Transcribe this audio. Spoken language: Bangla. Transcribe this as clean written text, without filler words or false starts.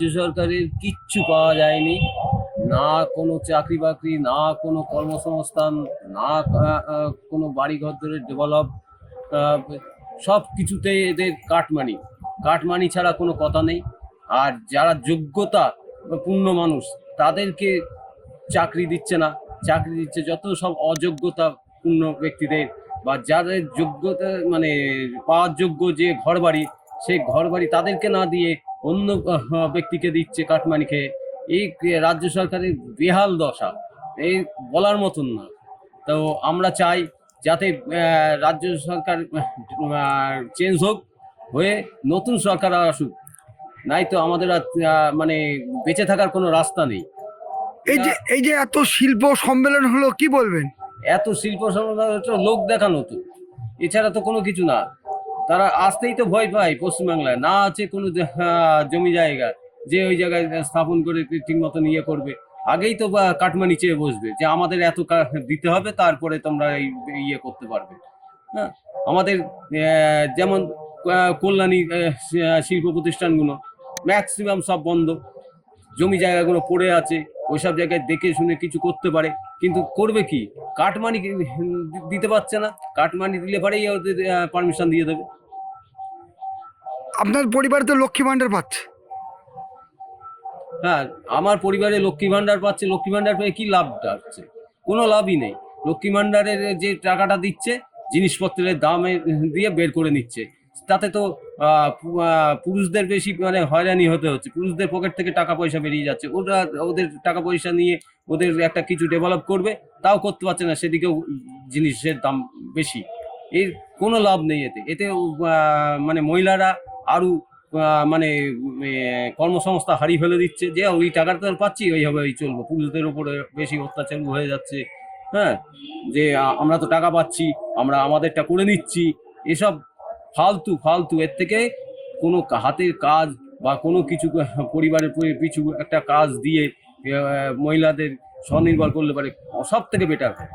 রাজ্য সরকারের কিচ্ছু পাওয়া যায়নি, না কোনো চাকরি বাকরি, না কোনো কর্মসংস্থান, না কোনো বাড়িঘর ধরে ডেভেলপ। সব কিছুতেই এদের কাটমানি, কাটমানি ছাড়া কোনো কথা নেই। আর যারা যোগ্যতা পূর্ণ মানুষ তাদেরকে চাকরি দিচ্ছে না, চাকরি দিচ্ছে যত সব অযোগ্যতা পূর্ণ ব্যক্তিদের, বা যাদের যোগ্যতা মানে পাওয়ার যোগ্য যে ঘর বাড়ি, সেই ঘর বাড়ি তাদেরকে না দিয়ে অন্য ব্যক্তিকে দিচ্ছে কাটমানি খেয়ে। এই রাজ্য সরকারের বেহাল দশা, এই বলার মতন না। তো আমরা চাই যাতে রাজ্য সরকার চেঞ্জ হোক, হয়ে নতুন সরকার আসুক, নাই তো আমাদের আর মানে বেঁচে থাকার কোনো রাস্তা নেই। এই যে এত শিল্প সম্মেলন হলো, কি বলবেন? এত শিল্প সম্মেলন লোক দেখানো তো, এছাড়া তো কোনো কিছু না। তারা আসতেই তো ভয় পায়, পশ্চিমবাংলায় না আছে কোনো জমি জায়গা যে ওই জায়গায় স্থাপন করে ঠিক মতন ইয়ে করবে। আগেই তো কাটমানি চেয়ে বসবে যে আমাদের এত দিতে হবে, তারপরে তোমরা এই ইয়ে করতে পারবে। হ্যাঁ, আমাদের যেমন কল্যাণী শিল্প প্রতিষ্ঠানগুলো ম্যাক্সিমাম সব বন্ধ, জমি জায়গাগুলো পড়ে আছে। ওইসব জায়গায় দেখে শুনে কিছু করতে পারে, কিন্তু করবে কি? কাটমানি দিতে পারছে না, কাটমানি দিলে পরেই ওদের পারমিশন দিয়ে দেবে। আপনার পরিবার তো লক্ষ্মী ভাণ্ডার পাচ্ছে। হ্যাঁ, আমার পরিবারে লক্ষ্মী ভাণ্ডার পাচ্ছে, লক্ষ্মী ভাণ্ডার পেয়ে কি লাভটা হচ্ছে? কোনো লাভই নেই। লক্ষ্মী ভাণ্ডারের যে টাকাটা দিচ্ছে জিনিসপত্রের দামে দিয়ে বের করে নিচ্ছে, তাতে তো পুরুষদের বেশি মানে হয়রানি হতে হচ্ছে, পুরুষদের পকেট থেকে টাকা পয়সা বেরিয়ে যাচ্ছে। ওরা ওদের টাকা পয়সা নিয়ে ওদের একটা কিছু ডেভেলপ করবে, তাও করতে পারছে না, সেদিকেও জিনিসের দাম বেশি। এর কোনো লাভ নেই এতে। এতে মানে মহিলারা আরও মানে কর্মসংস্থা হারিয়ে ফেলে দিচ্ছে, যে ওই টাকাটা তো পাচ্ছি ওইভাবে ওই চলবো, পুরুষদের উপরে বেশি অত্যাচার হয়ে যাচ্ছে। হ্যাঁ, যে আমরা তো টাকা পাচ্ছি, আমরা আমাদেরটা করে নিচ্ছি, এসব ফালতু ফালতু। এর থেকে কোনো হাতের কাজ বা কোনো কিছু পরিবারের পিছু একটা কাজ দিয়ে মহিলাদের স্বনির্ভর করলে পারে, সব থেকে বেটার হয়।